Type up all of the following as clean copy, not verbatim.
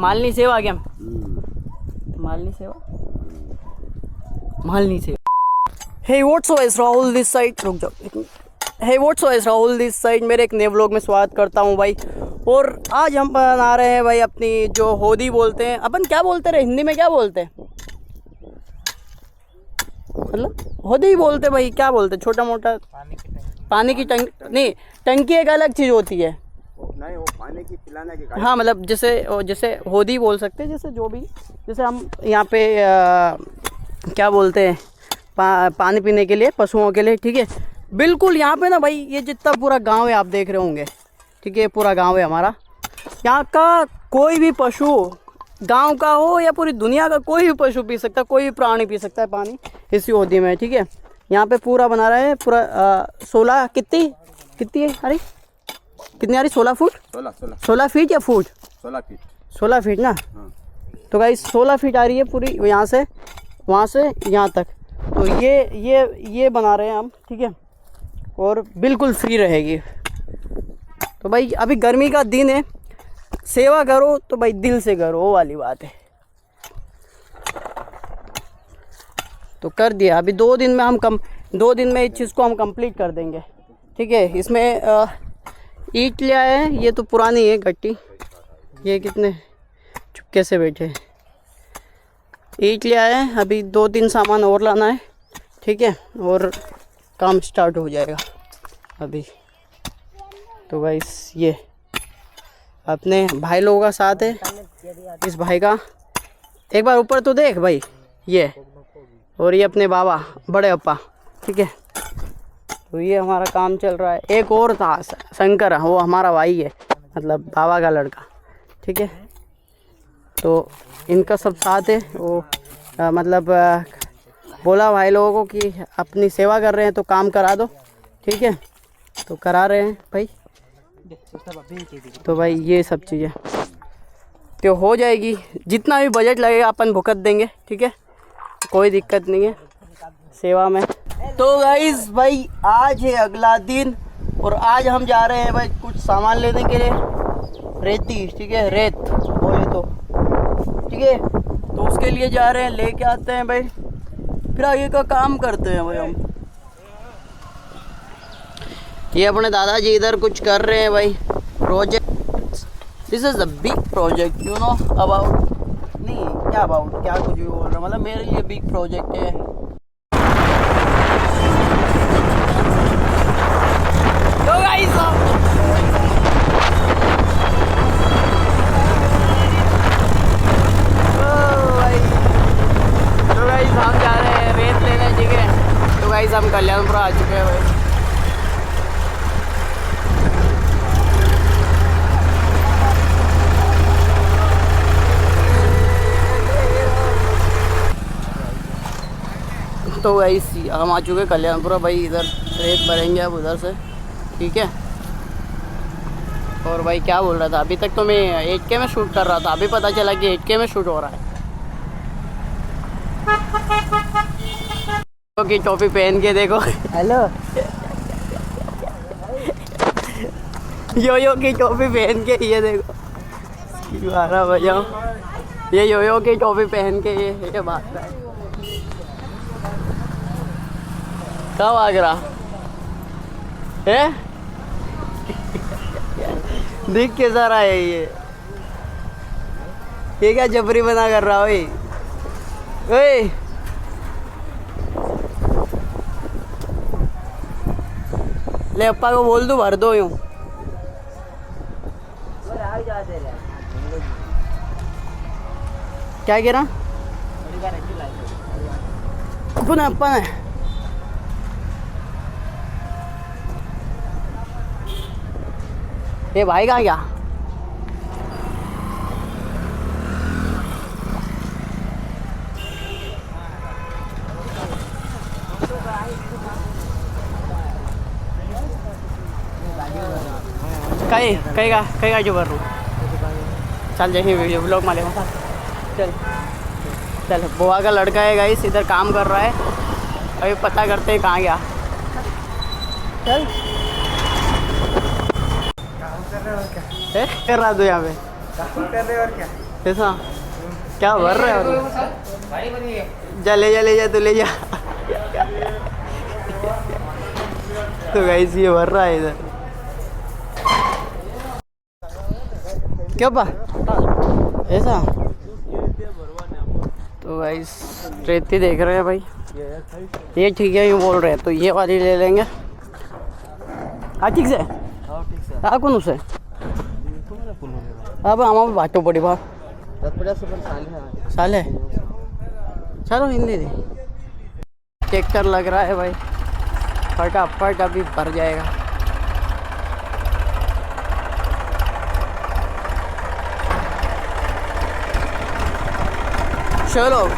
मालनी सेवा क्या? मालनी सेवा, मालनी सेवा। Hey what's wise Rahul this side, रुक जाओ। Hey what's wise Rahul this side, मेरे एक नए व्लॉग में स्वागत करता हूँ भाई। और आज हम बना रहे हैं भाई अपनी जो होदी बोलते हैं अपन, क्या बोलते रहे हिंदी में, क्या बोलते हैं मतलब होदी ही बोलते भाई, क्या बोलते छोटा मोटा पानी की टंकी नहीं, टंकी एक अलग चीज़ होती है नहीं, वो पानी की पिलाने की। हाँ मतलब जैसे होदी बोल सकते हैं, जैसे जो भी, जैसे हम यहाँ पे क्या बोलते हैं पानी पीने के लिए पशुओं के लिए, ठीक है। बिल्कुल यहाँ पे ना भाई, ये जितना पूरा गांव है आप देख रहे होंगे, ठीक है, पूरा गांव है हमारा। यहाँ का कोई भी पशु, गांव का हो या पूरी दुनिया का कोई भी पशु पी सकता है, कोई भी प्राणी पी सकता है पानी इसी होदी में, ठीक है। यहाँ पे पूरा बना रहे हैं पूरा 16 कितनी है, अरे कितनी आ रही, 16 फुट, 16 फीट या फुट, 16 फीट ना। तो भाई 16 फीट आ रही है पूरी, यहाँ से वहाँ से यहाँ तक। तो ये बना रहे हैं हम, ठीक है, और बिल्कुल फ्री रहेगी। तो भाई अभी गर्मी का दिन है, सेवा करो तो भाई दिल से करो, वो वाली बात है। तो कर दिया, अभी 2 दिन में हम 2 दिन में इस चीज़ को हम कंप्लीट कर देंगे, ठीक है। इसमें ईंट ले आए हैं, ये तो पुरानी है गट्टी, ये कितने चुपके से बैठे हैं। ईंट ले आए हैं, अभी 2-3 सामान और लाना है, ठीक है, और काम स्टार्ट हो जाएगा अभी। तो भाई ये अपने भाई लोगों का साथ है, इस भाई का एक बार ऊपर तो देख भाई, ये और ये अपने बाबा बड़े अप्पा, ठीक है। तो ये हमारा काम चल रहा है। एक और था शंकर, वो हमारा भाई है, मतलब बाबा का लड़का, ठीक है। तो इनका सब साथ है, वो मतलब बोला भाई लोगों को कि अपनी सेवा कर रहे हैं तो काम करा दो, ठीक है, तो करा रहे हैं भाई। तो भाई ये सब चीज़ें तो हो जाएगी, जितना भी बजट लगेगा अपन भुगत देंगे, ठीक है, कोई दिक्कत नहीं है सेवा में। तो गाइस भाई आज है अगला दिन, और आज हम जा रहे हैं भाई कुछ सामान लेने के लिए, रेती, ठीक है, रेत बोले तो, ठीक है। तो उसके लिए जा रहे हैं, लेके आते हैं भाई, फिर आगे का काम करते हैं भाई हम। ये अपने दादाजी इधर कुछ कर रहे हैं भाई, project, this is a big project, you know about, नहीं क्या अबाउट, क्या कुछ भी बोल रहा, मतलब मेरे लिए बिग प्रोजेक्ट है। तो गाइस हम जा रहे हैं रेत लेने, ठीक है। तो गाइस हम कल्याणपुर आ चुके हैं भाई। तो गाइस हम आ चुके हैं कल्याणपुरा भाई, इधर रेत भरेंगे अब उधर से, ठीक है। और भाई क्या बोल रहा था, अभी तक तो मैं 8K में शूट कर रहा था, अभी पता चला कि 8K में शूट हो रहा है। की टोपी पहन के देखो, हेलो यो की टोपी पहन के, ये देखो बजाओ, ये यो की टोपी पहन के ये बात है। कब आग रहा है दिख के सारा है ये क्या जबरी बना कर रहा है ओए। ले अप्पा को बोल दूं भर दो यूं। क्या कह रहा अपन अप्पा ने, ये भाई कहाँ गया? कहीं का जो कर रहा हूँ, चल जैसे वीडियो ब्लॉग माले चल चल। बुआ का लड़का है गाइस, इधर काम कर रहा है, अभी पता करते हैं कहाँ गया। चल कर रहा तू यहाँ पे, कर रहे और क्या? ऐसा क्या भर रहा है? जा ले जा तू ले जा। तो गाइस ये भर रहा है इधर। क्या बा ऐसा? तो गाइस रेती देख रहे हैं भाई, ये ठीक है यूँ बोल रहे हैं, तो ये वाली ले लेंगे। हाँ ठीक से हाँ कौन उसे अब आम बाटो पड़ी बात साले चलो हिंदी दी। ट्रैक्टर लग रहा है भाई, फटाफट अभी भर जाएगा। चलो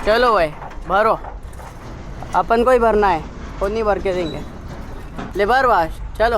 चलो भाई भरो, अपन को ही भरना है, खुद नहीं भर के देंगे। ले भर बाश चलो,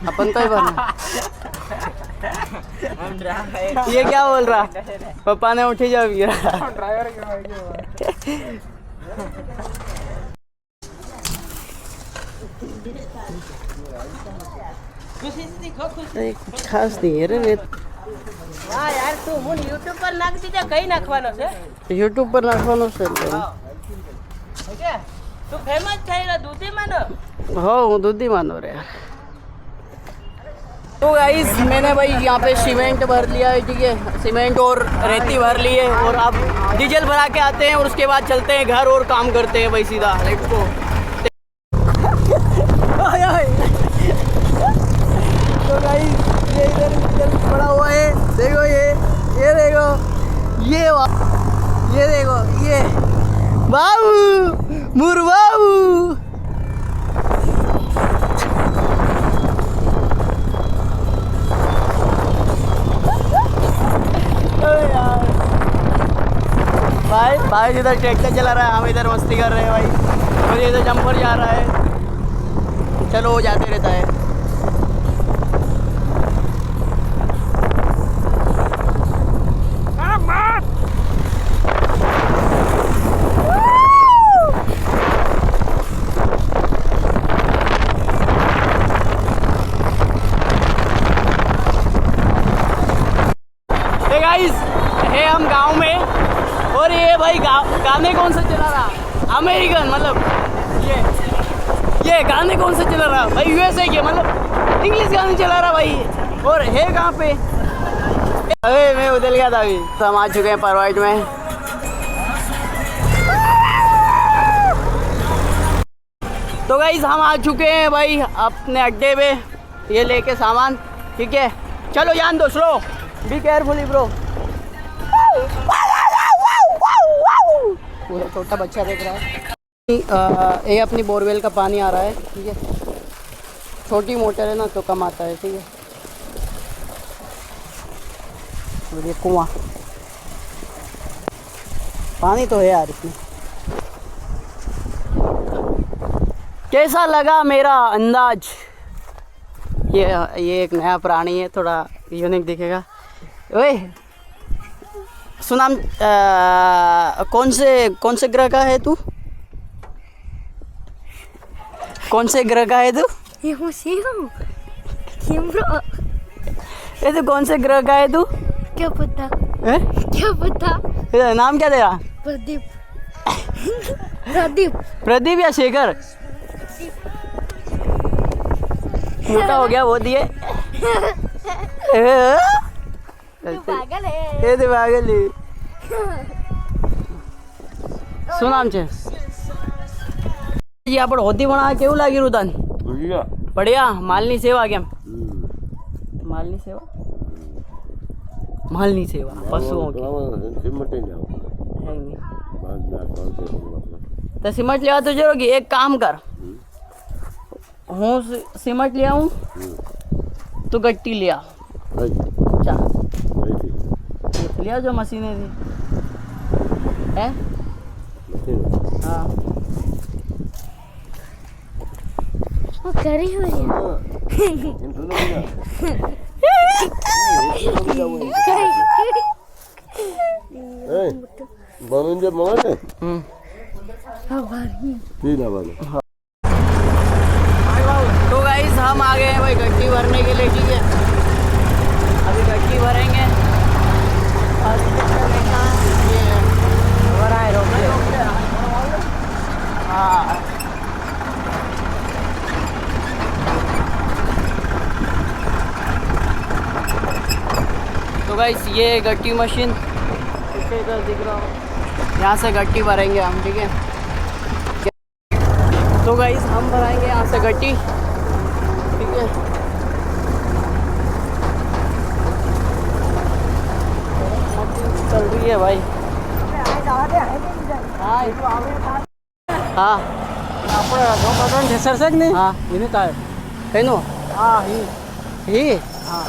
अपन को ही भरना। ये क्या बोल रहा? पापा ने उठी जा गिरा। कुछ खास नहीं है रे। હા યાર તું હું YouTube પર નાખતી તે કઈ નાખવાનો છે? YouTube પર નાખવાનો છે ઓકે તું ફેમસ થઈ રહ્યો દૂધી માનો? हो दूधी मानो रे। तो गाइस मैंने भाई यहाँ पे सीमेंट भर लिया है, ठीक है, सीमेंट और रेती भर ली है, और अब डीजल भरा के आते हैं और उसके बाद चलते हैं घर और काम करते हैं भाई सीधा। Let's go. तो गाइस ये इधर पड़ा हुआ है, देखो ये देखो ये देखो ये बाबू मुरबाबू। भाई इधर ट्रैक्टर चला रहा है, हम इधर मस्ती कर रहे हैं भाई, और ये इधर जंपर जा रहा है। चलो वो जाते रहता है। है हम गांव में, और ये भाई गाने कौन सा चला रहा? अमेरिकन, मतलब ये गाने कौन सा चला रहा भाई? यूएसए के, मतलब इंग्लिश गाने चला रहा भाई। और है कहाँ पे? अरे मैं उधर गया था अभी। तो हम आ चुके हैं परवाइट में। तो गाइस हम आ चुके हैं भाई अपने अड्डे पे, ये लेके सामान, ठीक है। चलो जान दो, स्लो, बी केयरफुली ब्रो। पूरा छोटा बच्चा देख रहा है। ये अपनी बोरवेल का पानी आ रहा है, ठीक है, छोटी मोटर है ना तो कम आता है, ठीक है। और ये कुआं, पानी तो है यार इसमें। कैसा लगा मेरा अंदाज? ये एक नया प्राणी है, थोड़ा यूनिक दिखेगा। ओए सुनाम, कौन से ग्रह का है तू? कौन से ग्रह का है तू? ये तो कौन से ग्रह का है तू? क्या पता है? क्या पता? नाम क्या तेरा? प्रदीप। प्रदीप प्रदीप या शेखर? मोटा हो गया वो दिए। पागल है। એ તો પાગલ છે। શું નામ છે? જી આપણે હોતી ભણા કેવું લાગી રુદાન? बढ़िया। मालनी सेवा केम? मालनी सेवा, मालनी सेवा पशुओं की है नहीं। तो सीमेंट लिया तो जरूर एक काम कर, हूँ सीमेंट ले आऊँ तो गट्टी लिया लिया जो मशीनें थी है। हाँ करी हुई है। बनूंजे मगने तो गाइस हम आ गए हैं भाई गट्टी गाइस ये गट्टी मशीन इधर दिख रहा हो, यहाँ से गट्टी भरेंगे हम, ठीक है। तो गाइस हम भराएंगे यहाँ से गट्टी, ठीक है। चल रही है भाई। हाँ हाँ कहीं ही हाँ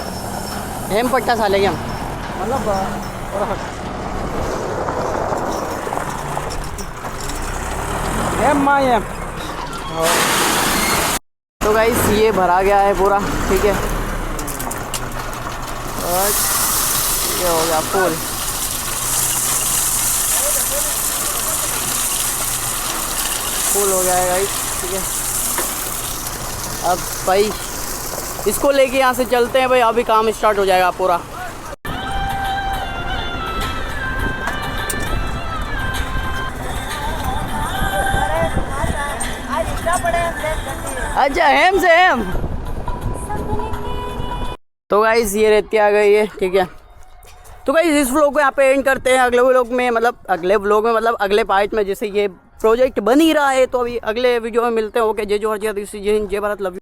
हेम पट्टा साले हम तो गाइस ये भरा गया है पूरा, ठीक है। और ये हो गया फुल। फुल हो गया है गाइस, ठीक है। अब भाई इसको लेके यहाँ से चलते हैं भाई, अभी काम स्टार्ट हो जाएगा पूरा। अच्छा हेम से हेम। तो गाइस ये रेती आ गई है, ठीक है। तो गाइस इस व्लॉग को यहाँ पे एंड करते हैं। अगले व्लॉग में मतलब अगले पार्ट में जैसे ये प्रोजेक्ट बन ही रहा है, तो अभी अगले वीडियो में मिलते हैं। ओके, जय जोहर, जय भारत, लव यू।